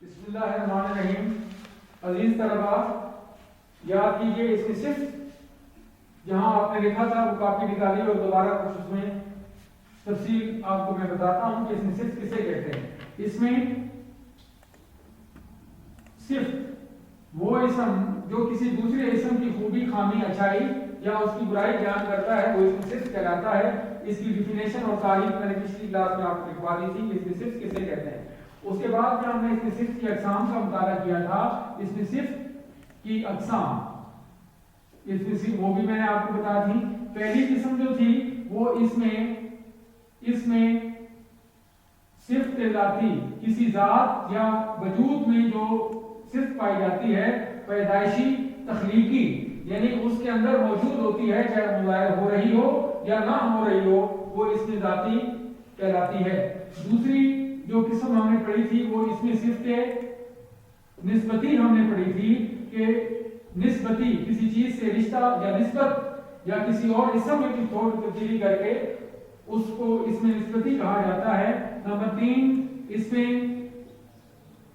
بسم اللہ الرحمن الرحیم. عزیز طلباء، یاد کیجئے اس میں صرف جہاں آپ نے لکھا تھا وہ کاپی نکالی اور دوبارہ کچھ اس میں تفصیل آپ کو میں بتاتا ہوں کہ اس میں صرف کسے کہتے ہیں. اس میں صرف وہ اسم جو کسی دوسرے اسم کی خوبی، خامی، اچھائی یا اس کی برائی بیان کرتا ہے وہ اس میں صرف کہلاتا ہے. اس کی ڈیفینیشن اور تعریف میں نے پچھلی کلاس میں آپ کو لکھوا دی تھی کہ اس میں صرف کسے کہتے ہیں. اس کے بعد میں ہم نے اس میں صرف کی اقسام کا مطالعہ کیا تھا. اس میں صرف کی اقسام اس میں صرف وہ بھی میں نے آپ کو بتا دی. پہلی قسم جو تھی وہ اس میں صرف ذاتی کسی ذات یا وجود میں جو صرف پائی جاتی ہے، پیدائشی، تخلیقی، یعنی اس کے اندر موجود ہوتی ہے، چاہے مظاہر ہو رہی ہو یا نہ ہو رہی ہو، وہ اس میں ذاتی کہلاتی ہے. دوسری جو قسم ہم نے پڑھی تھی وہ اس میں صرف نسبتی ہم نے پڑھی تھی کہ نسبتی کسی چیز سے رشتہ یا نسبت یا کسی اور اسم میں کی تھوڑی تبدیلی کر کے اس کو اس میں نسبتی کہا جاتا ہے. نمبر 3 اس میں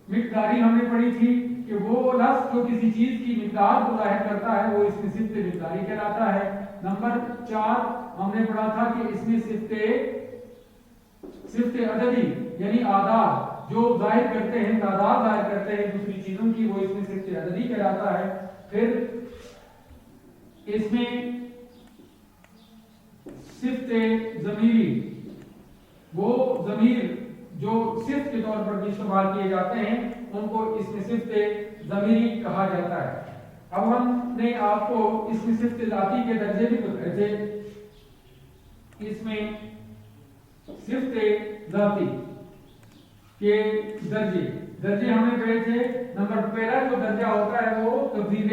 مقداری ہم نے پڑھی تھی کہ وہ لفظ جو کسی چیز کی مقدار کو ظاہر کرتا ہے وہ اس میں صفت مقداری کہلاتا ہے. نمبر 4 ہم نے پڑھا تھا کہ اس میں صفت عددی یعنی اعداد جو ظاہر کرتے ہیں، تعداد ظاہر کرتے ہیں دوسری چیزوں کی، وہ اس میں صفت عددی کہلاتا ہے. پھر اس میں صفت ضمیری، وہ ضمیر جو صفت کے طور پر بھی استعمال کیے جاتے ہیں ان کو اس میں صفت ضمیری کہا جاتا ہے. اب ہم نے آپ کو اس میں صفت ذاتی کے درجے بھی بتائے تھے. اس میں صفت ذاتی کے درجے ہم نے پڑھے تھے. نمبر پہلا جو درجہ ہوتا ہے وہ تبدیل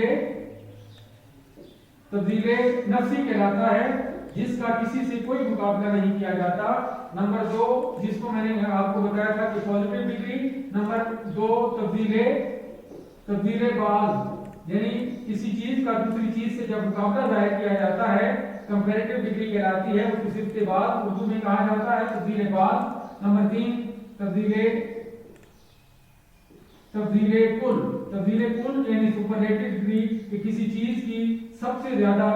نفسی کہلاتا ہے، جس کا کسی سے کوئی مقابلہ نہیں کیا جاتا. نمبر 2 جس کو میں نے آپ کو بتایا تھا کہ پازیٹیو ڈگری. نمبر 2 تبدیل بعض، یعنی کسی چیز کا دوسری چیز سے جب مقابلہ ظاہر کیا جاتا ہے کمپیریٹیو ڈگری کہلاتی ہے، اس کو صفت بعض اردو میں کہا جاتا ہے، تبدیل بعض. نمبر 3 تبدیل کل یعنی سپرلیٹو ڈگری کہ کسی چیز کی سب سے زیادہ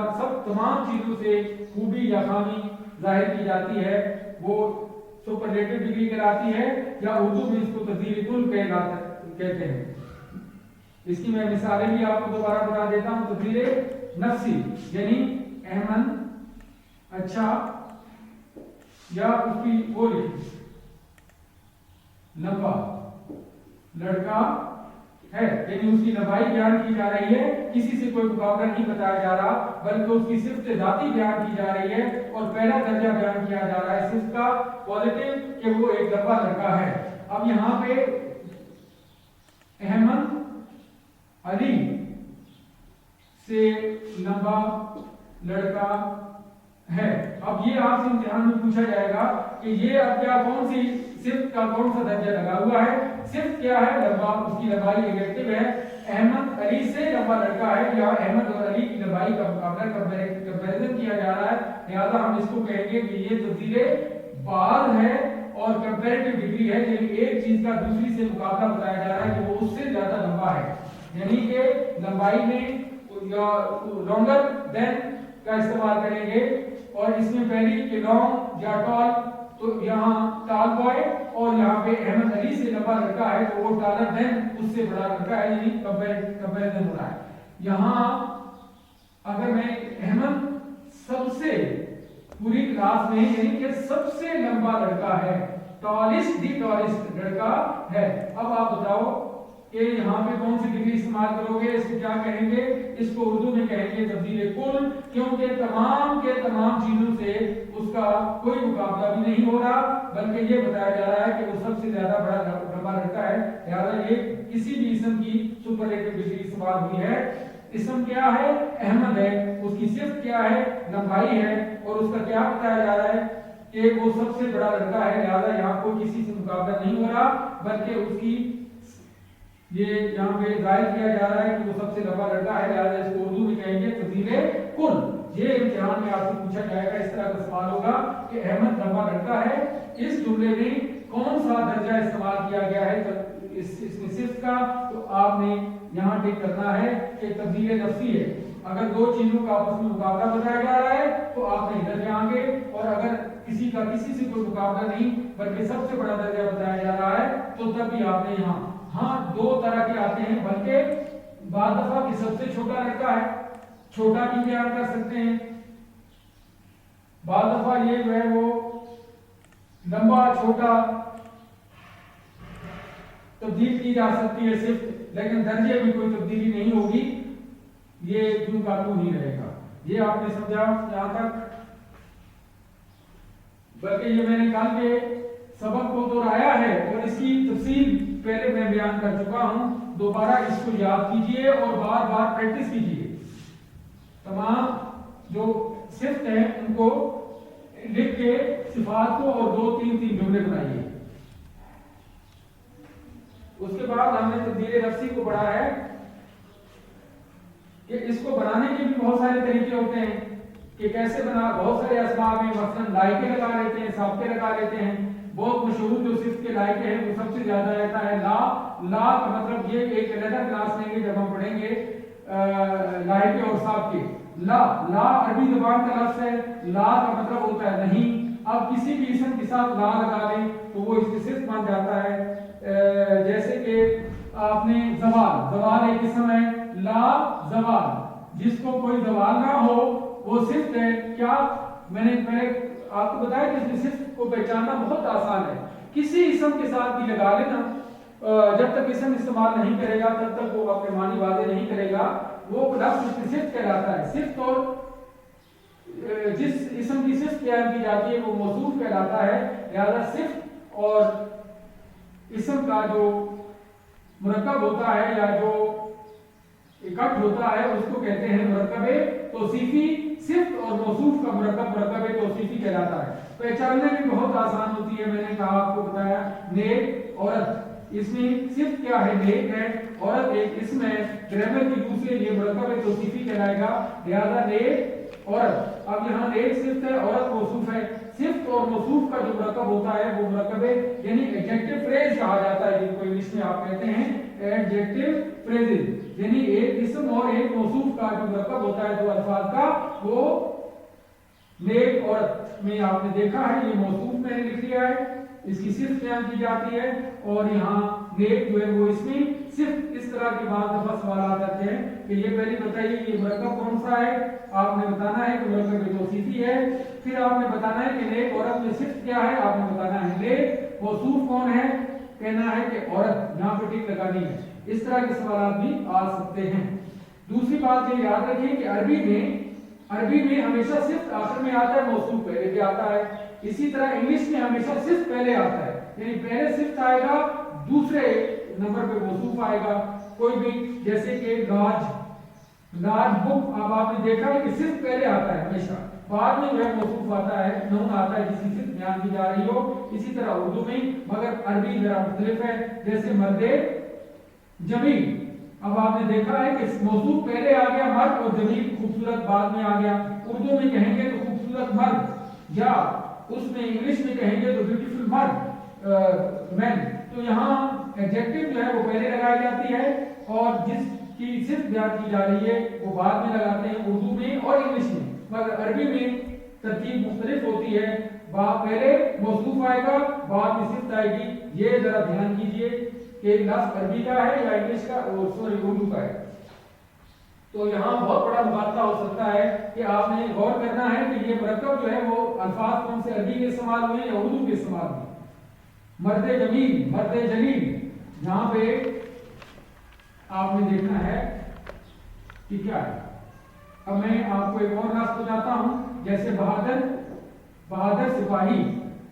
تمام چیزوں سے خوبی یا خامی ظاہر کی جاتی ہے، وہ سپرلیٹو ڈگری کہلاتی ہے، یا اردو میں اس کو تبدیل کل کہتے ہیں. اس کی میں مثالیں بھی آپ کو دوبارہ بتا دیتا ہوں. تبدیل نفسی یعنی احمد اچھا، یا اس کی بولی لمبا لڑکا ہے، یعنی اس کی لمبائی بیان کی جا رہی ہے، کسی سے کوئی مقابلہ نہیں بتایا جا رہا بلکہ اس کی صفت ذاتی بیان کی جا رہی ہے اور پہلا درجہ بیان کیا جا رہا ہے صفت کا پازیٹیو کہ وہ ایک لمبا لڑکا ہے. اب یہاں پہ احمد علی سے لمبا لڑکا ہے. اب یہ آپ سے امتحان میں پوچھا جائے گا کہ یہ اب کیا کون سی صفت کا کون سا درجہ لگا ہوا ہے. صفت کیا ہے؟ لمبا، اس کی لمبائی ایڈجیکٹو ہے. احمد علی سے لمبا لڑکا ہے، یا احمد اور علی کی لمبائی کا مقابلہ کمپیریزن کیا جا رہا ہے، لہذا ہم اس کو کہیں گے کہ یہ تبدیل بعض ہے اور کمپیریٹیو ڈگری ہے، یعنی ایک چیز کا دوسری سے مقابلہ بتایا جا رہا ہے کہ وہ اس سے زیادہ لمبا ہے، یعنی کہ لمبائی میں لانگر دین کا استعمال کریں گے. اور اس میں پہلی کہ لانگ یا ٹال، تو یہاں ٹال بوائے، اور یہاں پہ احمد علی سے لمبا لڑکا ہے تو وہ ٹالر دین اس سے بڑا لڑکا ہے، یعنی کمپیریزن ہو رہا ہے. یہاں اگر میں احمد سب سے پوری کلاس میں یعنی کہ سب سے لمبا لڑکا ہے، ٹالسٹ لڑکا ہے. اب آپ بتاؤ کہ یہاں پہ کون سی ڈگری استعمال کرو گے؟ اس کو کیا کہیں گے؟ اس کو اردو میں کہیں گے تبدیل کل، کیونکہ تمام کے تمام چیزوں سے اس کا کوئی مقابلہ بھی نہیں ہو رہا بلکہ یہ بتایا جا رہا ہے کہ وہ سب سے زیادہ بڑا لمبا لڑکا ہے، لہٰذا یہ کسی بھی اسم کی سپرلیٹو ڈگری استعمال ہوئی ہے. اسم کیا ہے؟ احمد ہے. اس کی صفت کیا ہے؟ لمبائی ہے. اور اس کا کیا بتایا جا رہا ہے کہ وہ سب سے بڑا لڑکا ہے، لہٰذا یہاں کوئی کسی سے مقابلہ نہیں ہو رہا بلکہ اس کی یہ یہاں پہ ظاہر کیا جا رہا ہے کہ وہ سب سے لمبا لڑکا ہے، لہٰذا اس کو اردو میں کہیں گے تبدیل کل. یہ امتحان میں آپ سے پوچھا جائے گا، اس طرح کا سوال ہوگا کہ احمد لمبا لڑکا ہے، اس جملے میں کون سا درجہ استعمال کیا گیا ہے इसमें सिर्फ का, तो आपने यहाँ टिक करना है कि तब्दील लफ्ज़ी है। अगर दो चीजों का आपस में मुकाबला बताया जा रहा है तो आपने इधर जाएंगे, और अगर किसी का किसी से कोई मुकाबला नहीं बल्कि सबसे बड़ा दर्जा बताया जा रहा है तो तब भी आपने यहाँ, हाँ दो तरह के आते हैं, बल्कि बाद दफा कि सबसे छोटा लड़का है, छोटा भी बयान कर सकते हैं, बाद दफा ये जो है वो लंबा छोटा तब्दील की जा सकती है सिर्फ, लेकिन दर्जे में कोई तब्दीली नहीं होगी, ये यूं का यूं ही रहेगा। ये आपने समझा यहां तक? बल्कि ये मैंने कल के सबक को दोहराया है और इसकी तफसील पहले मैं बयान कर चुका हूं, दोबारा इसको याद कीजिए और बार बार प्रैक्टिस कीजिए। तमाम जो सिफ्त हैं उनको लिख के सिफात को और दो तीन जुमले बनाइए। उसके बाद हमने तब्दील लफ्ज़ी को पढ़ा है कि इसको बनाने के भी बहुत सारे तरीके होते हैं कि कैसे बना। बहुत सारे असबाब में मसलन लाइके लगा लेते हैं, साबके लगा लेते हैं। बहुत मशहूर जो सिर्फ के लाइके हैं वो सबसे ज्यादा रहता है ला। ला का मतलब ये एक अलग क्लास लेंगे जब हम पढ़ेंगे लाइके और साबके। ला ला अरबी ज़बान का लफ्ज़ है, ला का मतलब होता है नहीं। अब किसी भी इसम के साथ ला लगा लें तो वो इसकी सिर्फ बन जाता है। जैसे कि आपने जवाल, जवाल एक किस्म है, ला जवाल, जिसको कोई जवाल ना हो वो सिर्फ है। क्या मैंने पहले आपको बताया कि इसमें सिर्फ को पहचानना बहुत आसान है। किसी इसम के साथ भी लगा लेना, जब तक इसम इस्तेमाल नहीं करेगा तब तक वो अपने मानी वादे नहीं करेगा, वो लफ्ज़ सिर्फ कहलाता है। सिर्फ और जिस इसम की सिर्फ बयान की जाती है वो मौसूफ कहलाता है। लिहाजा सिर्फ और इसम का जो मुरक्कब होता है या जो इकट्ठ होता है उसको कहते हैं मुरक्कबे तौसीफी। सिर्फ और मौसूफ का मुरक्कब मुरक्कबे तौसीफी कहलाता है। पहचानने में बहुत आसान होती है। मैंने कहा आपको बताया नेक औरत, इसमें सिर्फ क्या है, नेक है, औरत एक इसम है, ग्रामर की दूसरे ये मुरक्कब तौसीफी कहलाएगा। लिहाजा नेक औरत। अब यहाँ नेक सिर्फ है, औरत मौसूफ है। सिर्फ और मौसूफ का जो मुरक्कब होता है वो मुरक्कब यानी एडजेक्टिव फ्रेज कहा जाता है, जिनको इंग्लिश में आप कहते हैं एडजेक्टिव फ्रेजेस, यानी एक इसम और एक मौसूफ का जो मुरक्कब होता है दो अल्फाज का, वो नेक औरत में आपने देखा है। ये मौसूफ मैंने लिख लिया है, इसकी सिर्फ बयान की जाती है, और यहाँ नेक जो है वो इसमें सिर्फ इस तरह के बाद दफा सवाल आते हैं कि ये पहले बताइए ये मुरक्कब कौन सा है। आपने बताना है कि मुरक्कब तौसीफी है। फिर आपने बताना है कि नेक औरत में सिर्फ क्या है, आपने बताना है नेक। मौसूफ कौन है, कहना है कि औरत, यहाँ पर टिक लगानी है। इस तरह के सवाल भी आ सकते हैं। दूसरी बात ये याद रखिए कि अरबी में हमेशा सिर्फ आखिर में आता है, मौसूफ पहले भी आता है। इसी तरह इंग्लिश में हमेशा सिर्फ पहले आता है, यानी पहले सिर्फ आएगा, दूसरे नंबर पे मौसूफ आएगा। कोई भी जैसे कि लार्ज बुक, अब आपने देखा है कि सिर्फ पहले आता है हमेशा, बाद में जो है मौसूफ आता है, नून आता है जिसकी सिर्फ बयान की जा रही हो। इसी तरह उर्दू में, मगर अरबी जरा मुख्तलिफ है। जैसे मर्दे जमील, अब आपने देखा है कि मौसूफ पहले आ गया मर्द और जमील खूबसूरत बाद में आ गया। उर्दू में कहेंगे तो खूबसूरत मर्द, या उसमें इंग्लिश में कहेंगे तो ब्यूटीफुल मर्द मैन। तो यहाँ एडजेक्टिव जो है वो पहले लगाई जाती है और जिसकी सिर्फ बयान की जा रही है वो बाद में लगाते हैं उर्दू में और इंग्लिश में। मगर अरबी में तरतीब मुख्तलिफ होती है, पहले मौसूफ आएगा बाद में सिर्फ आएगी। ये जरा ध्यान कीजिए कि लफ्ज़ अरबी का है या इंग्लिश का, सॉरी उर्दू का है। तो यहाँ बहुत बड़ा मुकाबला हो सकता है कि आपने गौर करना है कि ये मुरक्कब जो है वो अल्फाज कौन से अरबी के इस्तेमाल हुए या उर्दू के इस्तेमाल हुए। मर्दे जमील, मर्दे जलील, यहाँ पे आपने देखना है कि क्या है। अब मैं आपको एक और लफ्ज़ बताता हूँ, जैसे बहादुर, बहादुर सिपाही।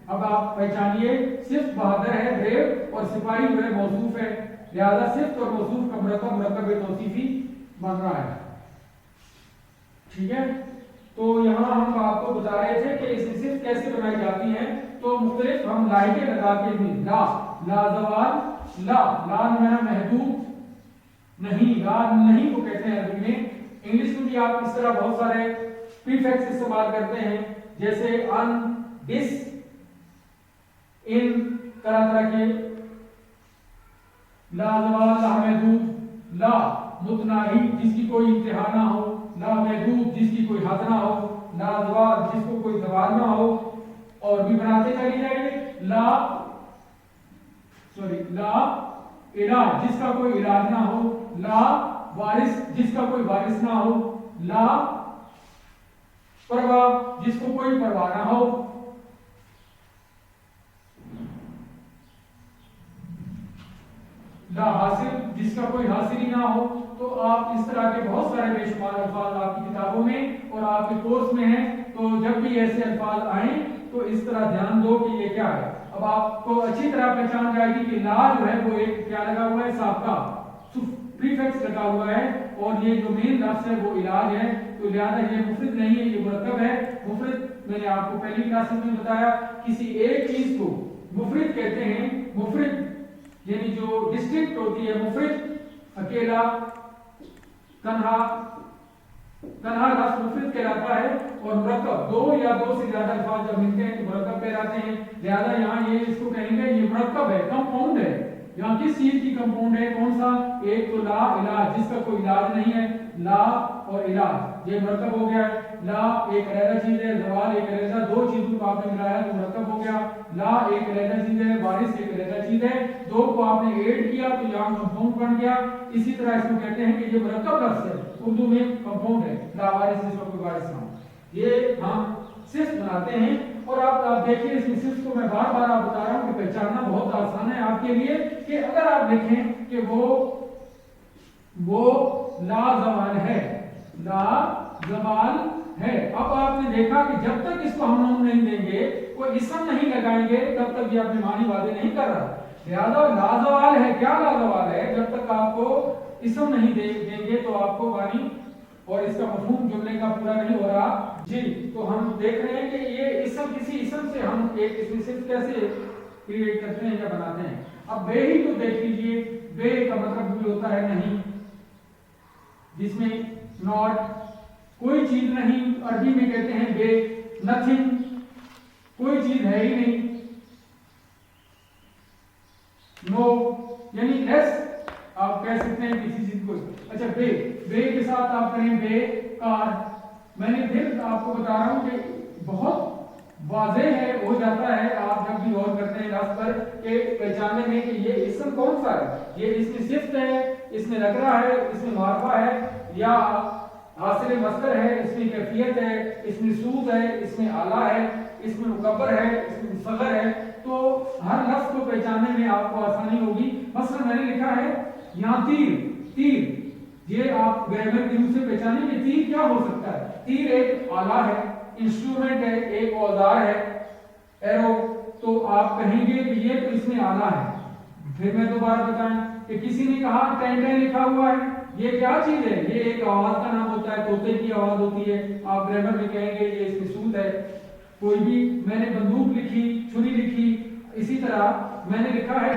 अब आप पहचानिए सिर्फ बहादुर है ब्रेव और सिपाही जो है मौसूफ है। लिहाजा सिर्फ और मौसूफ का मुरक्कब तौसीफी बन रहा है। ठीक है, तो यहाँ हम आपको बता रहे थे कि इसमें सिर्फ कैसे बनाई जाती हैं। तो मुख्तलिफ हम लाइकें लगा के भी, ला लाजवाल, ला में महदूद नहीं, ला नहीं को कहते हैं अरबी में। इंग्लिश में भी आप इस तरह बहुत सारे प्रीफिक्स इस्तेमाल करते हैं, जैसे अन, डिस, इन, तरह तरह के लाजवाल लामहदूद, ला मुतनाही जिसकी कोई इंतहा ना हो, लामहदूद जिसकी कोई हद ना हो, लाजवाल जिसको कोई जवाल ना हो। और भी बनाते चले जाएंगे। ला इलाज जिसका कोई इलाज ना हो, ला वारिस जिसका कोई वारिस ना हो, ला परवाह जिसको कोई परवाह ना हो, ला हासिल जिसका कोई हासिल ही ना हो। तो आप इस तरह के बहुत सारे बेशुमार अल्फाज आपकी किताबों में और आपके कोर्स में हैं। तो जब भी ऐसे अल्फाज आए तो इस तरह ध्यान दो कि ये क्या है। अब आपको अच्छी तरह पहचान जाएगी कि ला जो है वो एक क्या लगा हुआ है, साबका प्रीफिक्स लगा हुआ है, और ये जो मेन लफ्ज है वो इलाज है। तो लिहाजा ये मुफरद नहीं है, ये मुरक्कब है। मुफरद मैंने आपको पहली क्लास में बताया, किसी एक चीज को मुफरद कहते हैं। मुफरद यानी जो डिस्ट्रिक्ट होती है, मुफरद अकेला, तन्हा, तन्हा लफ्ज मुफरद कहलाता है। और मुरक्कब दो या दो से ज्यादा अल्फाज जब मिलते हैं तो मुरक्कब कहलाते हैं। लिहाजा यहाँ ये इसको कहेंगे ये मुरक्कब है, कंपाउंड है। यहाँ किस चीज की कंपाउंड है, कौन सा? एक तो ला इलाज जिसका कोई इलाज नहीं है, ला और इलाज ये मुरक्कब हो गया। ला एक अलग चीज है, जवाल एक अलग, दो चीजों को आपने मिलाया तो मुरक्कब हो गया। ला एक अलग चीज है, वारिस एक अलग चीज है, दो को आपने ऐड किया तो यहाँ कंपाउंड बन गया। इसी तरह इसको कहते हैं कि ये मुरक्कब लफ्ज है, उर्दू में कंपाउंड है। ला वारिस जिसका कोई वारिस ना हो, ये हम सिर्फ बनाते हैं। और आप देखिए इस सिर्फ को मैं बार बार आप बता रहा हूँ कि पहचानना बहुत आसान है आपके लिए कि अगर आप देखें कि वो ला जवाल है, ला जवाल है। अब आपने देखा कि जब तक इसको हम नाम नहीं देंगे, कोई इसम नहीं लगाएंगे, तब तक ये अपने मानी वादे नहीं कर रहा। लिहाजा लाजवाल है, क्या लाजवाल है? जब तक आपको इसम नहीं देंगे तो आपको मानी और इसका मफहूम जुमले का पूरा नहीं हो रहा। जी, तो हम देख रहे हैं कि ये इसम, किसी इसम से हम एक इसमें सिर्फ कैसे क्रिएट करते हैं या बनाते हैं। अब बे ही तो देख लीजिए, बे का मतलब भी होता है नहीं, जिसमें नॉट कोई चीज नहीं, अरबी में कहते हैं बे, नथिंग कोई चीज है ही नहीं, नो यानी लेस आप कह सकते हैं किसी चीज को। अच्छा, बे के साथ आप करें बेकार। मैंने फिर आपको बता रहा हूं कि बहुत वाज़ेह है, हो जाता है आप जब भी गौर करते हैं लफ्ज पर कि पहचानने में कि ये इसम कौन सा है, ये इसमें सिफ्त है, इसमें नकरा है, इसमें मारफा है, या हासिल मस्तर है, इसमें कैफियत है, इसमें सूद है, इसमें आला है, इसमें मुकब्बर है, इसमें मुसग़र है। तो हर लफ्ज को पहचानने में आपको आसानी होगी। मसलन मैंने लिखा है यहाँ तीर, ये आप ग्रामर के रूप से पहचानेंगे तीर क्या हो सकता है। तीर एक आला है, इंस्ट्रूमेंट है, एक औजार है। एरो तो आप कहेंगे कि ये तो इसमें आला है। फिर मैं दोबारा बताएं कि किसी ने कहा टेंटे लिखा हुआ है, ये क्या चीज है? ये एक आवाज का नाम होता है, तोते की आवाज होती है। आप ग्रामर में कहेंगे ये इसमें सूद है। कोई भी, मैंने बंदूक लिखी, छुरी लिखी। इसी तरह मैंने लिखा है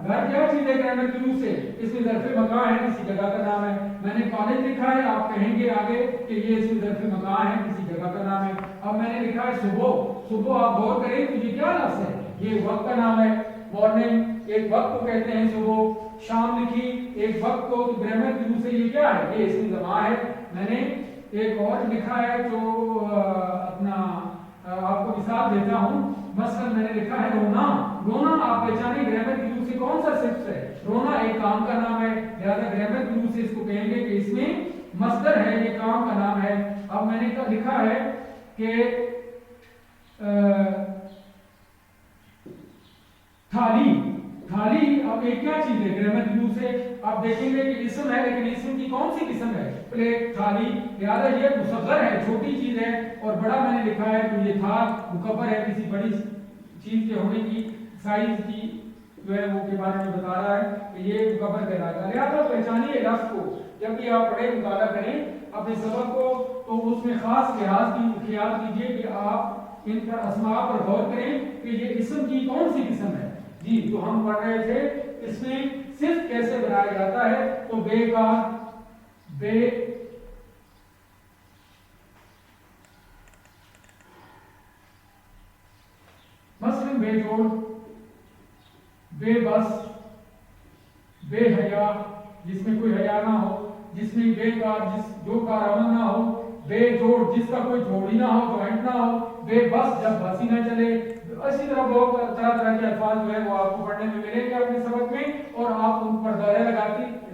घर क्या चीज है ग्रामर के रूप से? इसमें ज़र्फ़े मकान है, किसी जगह का नाम है। मैंने कॉलेज लिखा है, आप कहेंगे आगे कि ये इसमें ज़र्फ़े मकान है, किसी जगह का नाम है। अब मैंने लिखा है सुबह, आप गौर करें तो ये क्या लफ्ज़ है? ये वक्त का नाम है। मॉर्निंग एक वक्त को कहते हैं सुबह। शाम लिखी एक वक्त को, तो ग्रामर के रूप से ये क्या है? ये इसमें जमा है। मैंने एक और लिखा है जो अपना आपको मिसाल देता हूँ। मसलन मैंने लिखा है रोना आप पहचाने ग्रामर के रूप से कौन सा सिफ्त है? रोना एक काम का नाम है, लिहाजा ग्रामर के रूप से इसको कहेंगे कि इसमें मस्दर है, ये काम का नाम है। अब मैंने लिखा है कि थाली अब एक क्या चीज है ग्रामर के रूप से? आप देखेंगे कि इस्म है, लेकिन इस्म की कौन सी किस्म है? प्लेट, थाली। लिहाजा ये मुसग़्ग़र है, छोटी चीज है। और बड़ा मैंने लिखा है तो ये था मुकब्बर है, किसी बड़ी चीज के होने की, साइज की जो है वो के बारे में बता रहा है कि ये मुकब्बर कहलाता है। लिहाजा पहचानिए लफ्ज़ को, जब भी आप पढ़े मुताला करें अपने सबक को, तो उसमें खास ख्याल कीजिए कि आप इन पर अस्मा पर गौर करें कि ये इस्म की कौन सी किस्म है। जी, तो हम पढ़ रहे थे इसमें सिर्फ कैसे बनाया जाता है। तो मसलन बेजोड़, बेबस, बेहया जिसमें कोई हया ना हो, जिसमें बेकार जो कारआमद ना हो, बेजोड़ जिसका कोई जोड़ ही ना हो, जॉइंट ना हो, बेबस जब बस ही ना चले। इसी तरह बहुत तरह तरह के अल्फाज जो है वो आपको पढ़ने में मिलेंगे अपने सबक में, और आप उन पर दायरा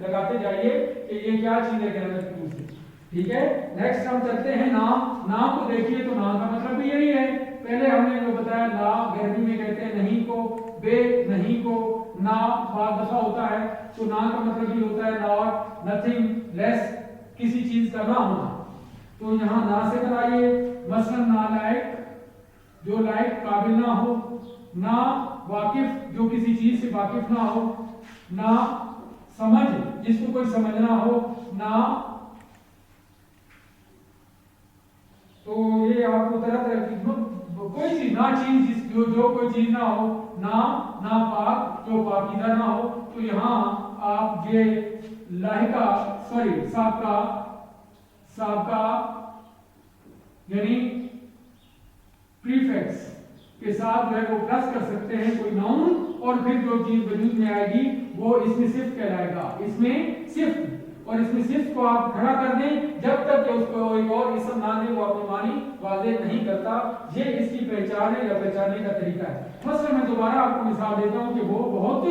लगाते जाइए कि ये क्या चीज है ग्रामर की रूप से। ठीक है, नेक्स्ट हम चलते हैं नाम। नाम को देखिए तो नाम का मतलब भी यही है। पहले हमने जो बताया ला गैरवी में कहते हैं नहीं को, बे नहीं को, ना बाद दफा होता है तो ना का मतलब भी होता है नॉट, नथिंग, लेस, किसी चीज का ना होना। तो यहाँ ना से बनाइए, मसलन ना लायक जो लायक काबिल ना हो, ना वाकिफ जो किसी चीज से वाकिफ ना हो, ना समझ जिसको कोई समझना हो, ना तो ये आपको तरह तरह की कोई चीज ना चीज जो कोई चीज ना हो, ना पाक जो पाकीज़ा ना हो। तो यहाँ आप ये लाहिका साबका यानी प्रीफिक्स के साथ जो है वो प्लस कर सकते हैं कोई नाउन, और फिर जो चीज वजूद में आएगी वो इसमें सिर्फ कहलाएगा, इसमें सिर्फ। और इसमें सिर्फ को आप खड़ा कर दें जब तक कि उसको एक और इसम ना दे वो अपनी मानी वाज़ेह नहीं करता। ये इसकी पहचान है या पहचानने का तरीका है। मसलन मैं दोबारा आपको मिसाल देता हूँ कि वो बहुत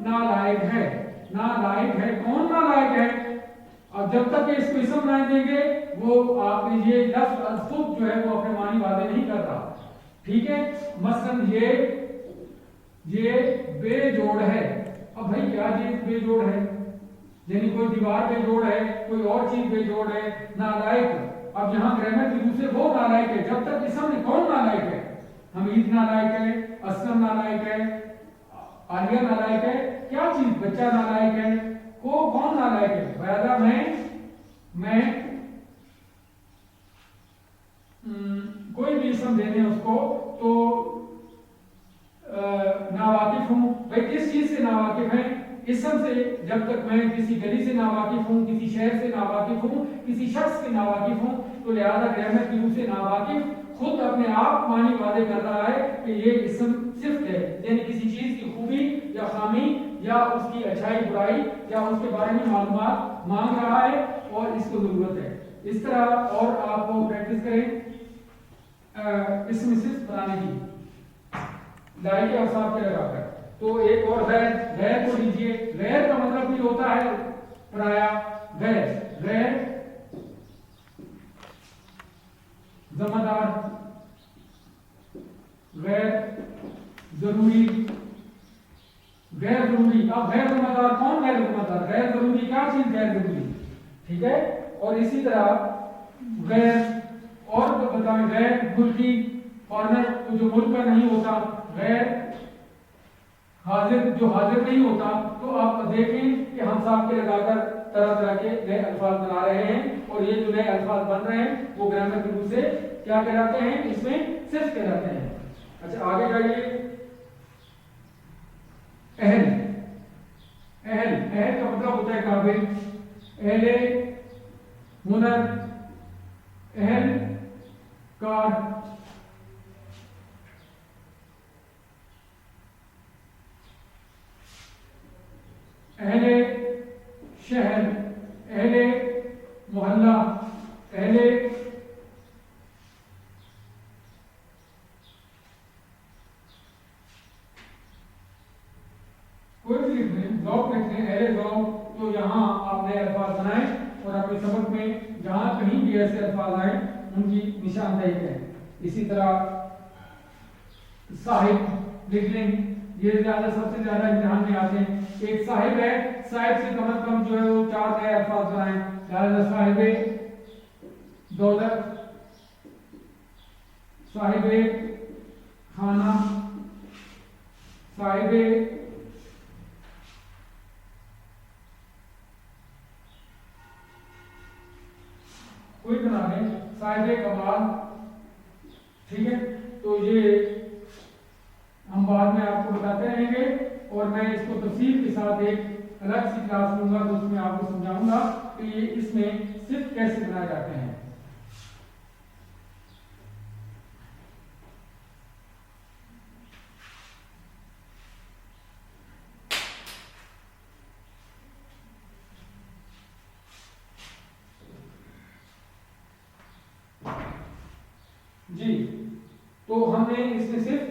नालायक है। नालायक है, कौन नालायक है? अब जब तक कि इसको इसम ना देंगे वो आप ये लफ्ज़ खुद जो है वो अपने मानी वाज़ेह नहीं करता। ठीक है, मसलन ये बेजोड़ है। अब भाई क्या चीज बेजोड़ है? यानी कोई दीवार बेजोड़ है, कोई और चीज बेजोड़ है, नालायक। अब यहाँ ग्रामर की रूप से वो नालायक है जब तक इसम में कौन नालायक है? हमीद नालायक है, असलम नालायक है, आलिया नालायक है, क्या चीज? बच्चा नालायक है। कौन नालायक है? बयादा मैं कोई भी इसम देने उसको तो नावाकिफ हूं। भाई किस चीज से नावाकिफ है? इसम से। जब तक मैं किसी गली से नावाकिफ हूं, किसी शहर से नावाकिफ हूं, किसी शख्स से नावाकिफ हूं, तो लिहाजा ग्रामर की रूप से नावाकिफ खुद अपने आप मानी वादे कर रहा है कि ये इसम सिर्फ है, यानी किसी चीज की खूबी या खामी या उसकी अच्छाई बुराई या उसके बारे में मालूमात मांग रहा है और इसको जरूरत है। इस तरह और आप प्रैक्टिस करें इसमें सिर्फ बनाने की लाइक के अवसाफ के लगाकर। तो एक और गैर को लीजिए। गैर का मतलब भी होता है पराया। गैर जमादार, गैर जरूरी, गैर जरूरी। अब गैर जमादार कौन? गैर जमादार। गैर जरूरी क्या चीज? गैर जरूरी। ठीक है, और इसी तरह गैर और बताएं गैर मुल्की, फॉरेनर जो मुल्क का नहीं होता। गैर हाजिर जो हाजिर नहीं होता। तो आप देखें कि हम साहब के लगाकर तरह तरह के नए अल्फाज बना रहे हैं, और ये जो नए अल्फाज बन रहे हैं वो ग्रामर के रूप से क्या कहलाते हैं? इसमें सिर्फ कहलाते हैं। अच्छा आगे जाइए। अहल का मतलब होता है काबिल, अहले हुनर, अहल कार, अहले शहर, अहले मोहल्ला, अहले कोई भी लिख लें, जॉब लिख लें, अहले जॉब। तो यहाँ आप नए अल्फाज बनाएं और अपने सबक में जहाँ कहीं भी ऐसे अल्फाज आए उनकी निशानदेही करें। इसी तरह साहिब लिख लें, ये ज्यादा सबसे ज्यादा इम्तिहान में आते हैं। एक साहिब है, साहिब से कम जो है वो 4 नए अल्फाज बनाएं। लिहाजा साहिबे दौलत, साहिबे खाना, साहिबे कोई बना दें, साहिबे कमाल। ठीक है, तो ये हम बाद में आपको बताते रहेंगे, और मैं इसको तफसील के साथ एक अलग सी क्लास लूंगा तो उसमें आपको समझाऊंगा कि ये इसमें सिर्फ कैसे बनाए जाते हैं। جی تو ہم نے اس میں صرف،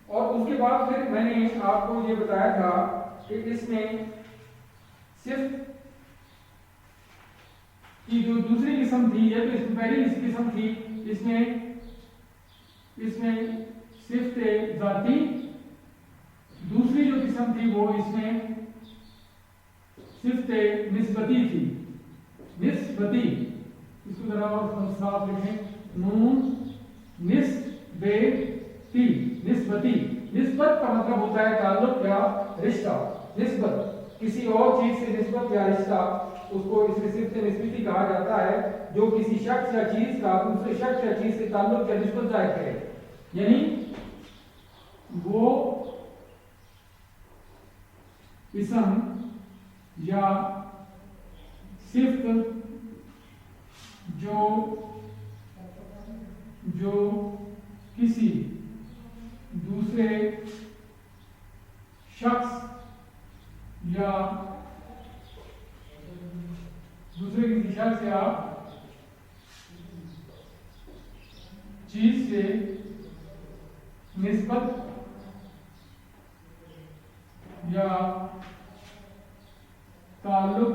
اور اس کے بعد پھر میں نے آپ کو یہ بتایا تھا کہ اس میں صرف کی جو دوسری قسم تھی، یہ تو اس میں پہلی قسم تھی، اس میں صفت ذاتی، دوسری جو قسم تھی وہ اس میں صفت نسبتی تھی، نسبتی، اس کو ذرا اور صاف لکھیں، نون نسبتی، نسبتی، نسبت کا مطلب ہوتا ہے تعلق یا رشتہ، نسبت کسی اور چیز سے نسبت یا رشتہ، اس کو اس میں صفت نسبتی کہا جاتا ہے، جو کسی شخص یا چیز کا دوسرے شخص یا چیز سے تعلق یا نسبت ظاہر کرے، یعنی وہ اسم یا صفت جو کسی دوسرے شخص یا چیز سے نسبت یا تعلق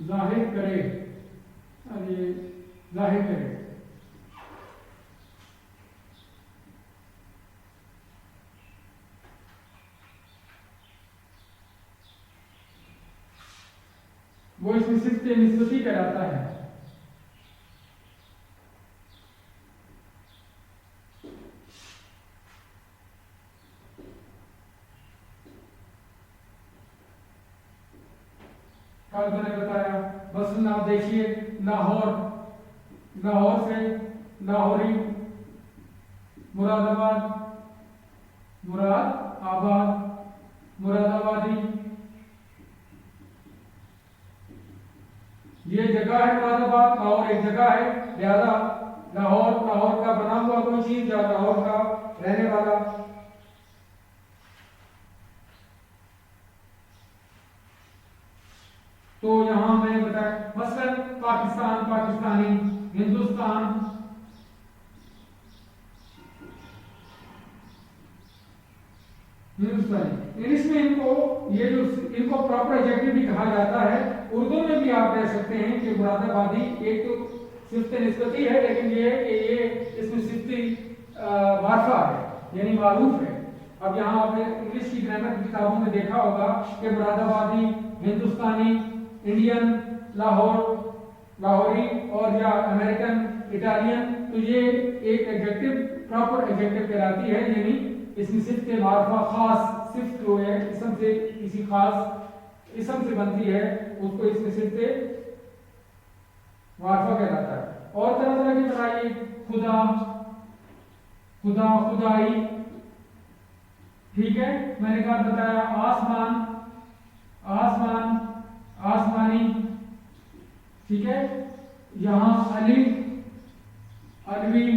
ظاہر کرے، وہ اس میں صفت نسبتی کہلاتا ہے۔ کل میں نے بتایا، بس آپ دیکھیے لاہور سے لاہوری، مراد آباد، مراد آبادی، یہ جگہ ہے مراد آباد، لاہور ایک جگہ ہے، لہذا لاہور کا بنا ہوا کوئی چیز یا لاہور کا رہنے والا۔ تو یہاں میں نے بتایا مثلا پاکستان، پاکستانی، ہندوستان، اس میں ان کو پراپر ایڈجیکٹو بھی کہا جاتا ہے۔ اردو میں بھی آپ کہہ سکتے ہیں کہ مراد آبادی ایک تو صفت نسبتی ہے، لیکن یہ ہے کہ یہ اس میں صفت معرفہ ہے، یعنی معروف ہے۔ اب یہاں آپ نے انگلش کی گرامر کی کتابوں میں دیکھا ہوگا کہ مراد آبادی، ہندوستانی، انڈین، لاہوری اور یا امریکن، اٹالین، تو یہ ایک ایڈجیکٹو پراپر ایڈجیکٹو کہلاتی ہے، یعنی اس میں صفت معرفہ خاص صفت جو ہے اسم سے کسی خاص اسم سے بنتی ہے، اس کو اس میں صفت معرفہ کہلاتا ہے۔ اور طرح طرح کی بتائیے، خدا، خدائی، ٹھیک ہے، میں نے کہا بتایا آسمان، آسمانی، ٹھیک ہے، یہاں علی، علوی،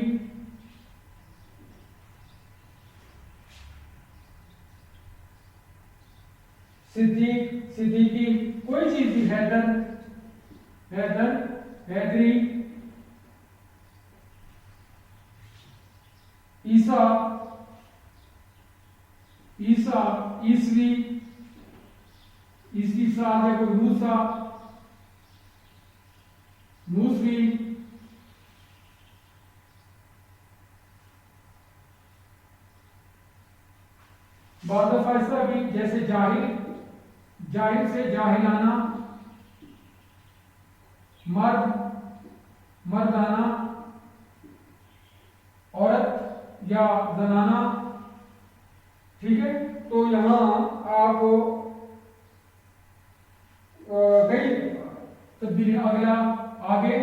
صدیق، صدیقی، کوئی چیز بھی، حیدری، عیسیٰ، عیسوی سال ہے کوئی، موسوی، بعض دفعہ اس طرح بھی، جیسے جاہل سے جاہلانہ، مردانہ، عورت یا زنانہ، ٹھیک ہے۔ تو یہاں آپ کئی تبدیلی، اگلا، آگے،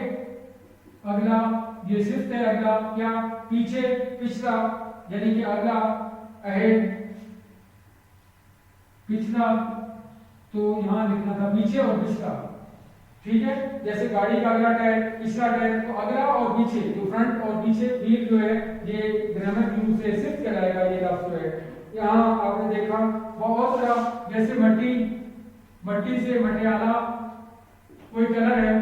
اگلا، یہ صفت ہے، اگلا کیا، پیچھے، پچھلا، یعنی کہ اگلا، اہیڈ، پچھلا، تو یہاں لکھنا تھا پیچھے اور پچھلا، ٹھیک ہے۔ جیسے گاڑی کا اگلا ٹائر، پچھلا ٹائر، تو اگلا اور پیچھے، جو فرنٹ اور پیچھے وہیل جو ہے، یہ گرامر کی روح سے صفت کہلائے گا، یہ لفظ جو ہے۔ یہاں آپ نے دیکھا بہت طرح، جیسے مٹی سے مٹیالہ، کوئی کلر ہے،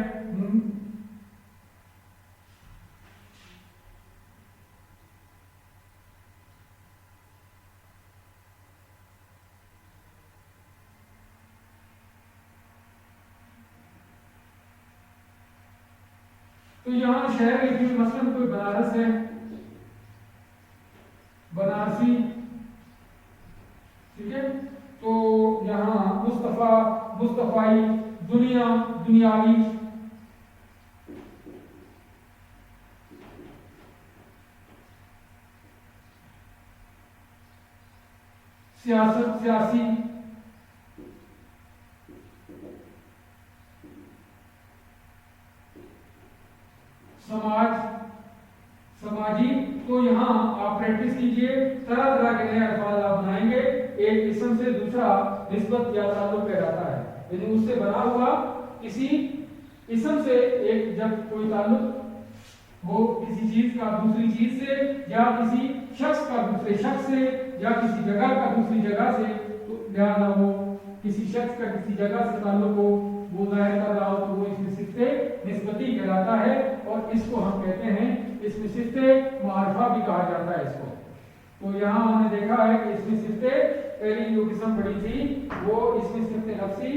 तो यहाँ शहर लिखिए, मसलन कोई बनारस है, बनारसी, ठीक है। तो यहाँ मुस्तफा, मुस्तफाई, दुनिया, दुनियावी, सियासत, सियासी, समाज, समाजी। तो यहाँ आप प्रैक्टिस कीजिए, तरह तरह के नए अल्फाज आप बनाएंगे। एक इसम से दूसरा निस्बत या ताल्लुक कहलाता है, यानी उससे बना हुआ किसी इसम से एक जब कोई ताल्लुक हो किसी चीज का दूसरी चीज से, या किसी शख्स का दूसरे शख्स से, या किसी जगह का दूसरी जगह से, तो ध्यान हो किसी शख्स का किसी जगह से ताल्लुक हो, वो जाहिर कर रहा हो, तो वो इसमें सिफ्ते निस्बती कहलाता है। और इसको हम कहते हैं, इसमें सिफ्ते मारफा भी कहा जाता है इसको। तो यहाँ हमने देखा है कि इसमें सिफ्ते, पहली जो किस्म पड़ी थी वो इसमें सिफ्ते नफ्सी,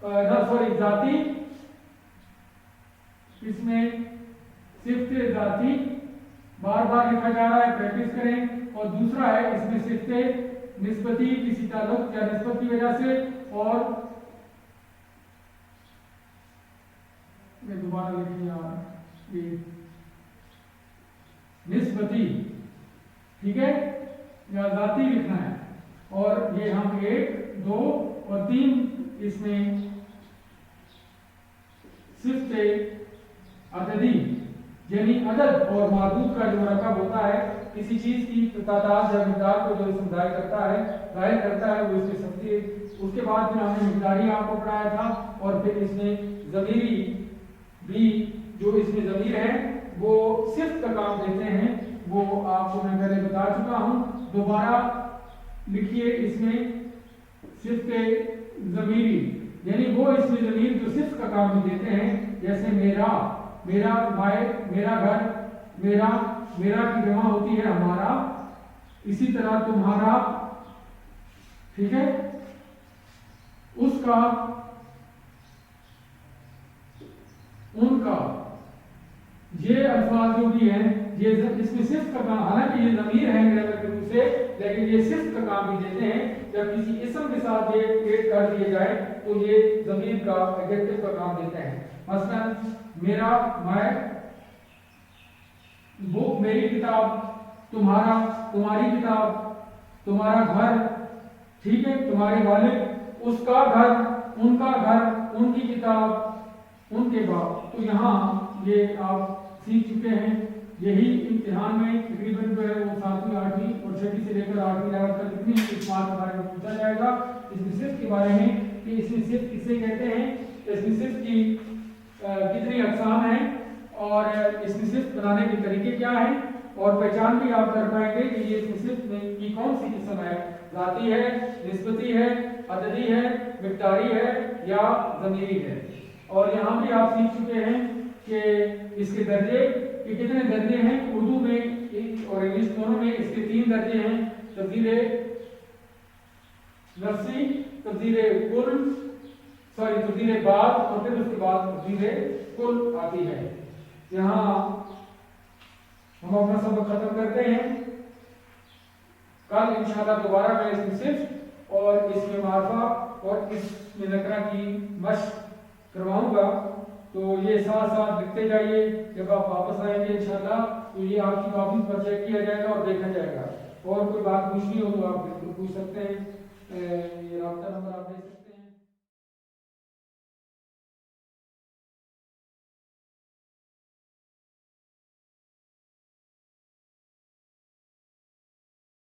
सॉरी जाती, इसमें सिफ्ते जाती बार बार लिखा जा रहा है, प्रैक्टिस करें। और दूसरा है इसमें सिफ्ते निस्बती, किसी ताल्लुक या निस्बत की वजह से। और मैं दोबारा लिखूं यार, ये निस्बती, ठीक है, या जाती लिखना है। और ये हम 1, 2 और 3 इसमें सिफ्ते अददी, यानी अदद और मादूद का जो मरकब होता है, किसी चीज की तादाद या मिकदार को जो इसमें जाहिर करता है वो इसमें सख्ती। उसके बाद फिर हमने मिकदारी आपको पढ़ाया था, और फिर इसमें ज़मीरी भी, जो इसमें ज़मीर है वो सिफ्त का काम देते हैं, वो आपको मैं पहले बता चुका हूँ। दोबारा लिखिए, इसमें सिफ्ते ज़मीरी, यानी वो इसमें ज़मीर जो सिफ्त का काम भी देते हैं, जैसे मेरा, मेरा भाई, मेरा घर, मेरा, मेरा की जमा होती है हमारा। इसी तरह तुम्हारा, ठीक है, उसका, उनका, ये अल्फाज जो भी हैं, ये इसमें सिर्फ का काम, हालांकि ये ज़मीर है ग्रामर के रूप से, लेकिन ये सिर्फ का काम भी देते हैं। जब किसी इसम के साथ ये ऐड कर दिए जाए तो ये ज़मीर का, एडजेक्टिव का काम देते हैं। मसलन मेरा, मैं, बुक, मेरी किताब, तुम्हारा, तुम्हारी किताब, तुम्हारा घर, ठीक है, तुम्हारे वालिद, उसका घर, उनका घर, उनकी किताब, उनके बाप। तो यहाँ ये आप सीख चुके हैं। यही इम्तिहान में तकरीबन जो है वो 7वीं, 8वीं और 6वीं से लेकर 8वीं लेवल तक कितनी इस्तेमाल के बारे में पूछा जाएगा। इसमें सिर्फ के बारे में कि इसमें सिर्फ किसे कहते हैं, इसमें सिर्फ की कितनी अक़साम हैं, और इसमें सिर्फ बनाने के तरीके क्या हैं, और पहचान भी आप कर पाएंगे कि ये इसमें सिर्फ की कौन सी किस्म है, ज़ाती है, निस्बती है, अददी है, मिक़दारी है या ज़मीरी है। और यहाँ भी आप सीख चुके हैं कि इसके दर्जे कि कितने दर्जे हैं। उर्दू में और इंग्लिश दोनों में इसके 3 दर्जे हैं, तब्दीले नफ्सी, तब्दीले कुल, सॉरी तब्दीले बाद, और फिर उसके बाद तब्दीले कुल आती है। यहाँ हम अपना सबक खत्म करते हैं। कल इंशाल्लाह दोबारा मैं इसमें सिर्फ और इसमें मारफा और इसमें नकरा की मश्क करवाऊंगा। तो ये साथ साथ लिखते जाइए, जब आप वापस आएंगे इंशाल्लाह तो ये आपकी कॉपी पर चेक किया जाएगा और देखा जाएगा। और कोई बात पूछनी हो तो आप बिल्कुल पूछ सकते हैं, ये राब्ता नंबर आप दे सकते हैं।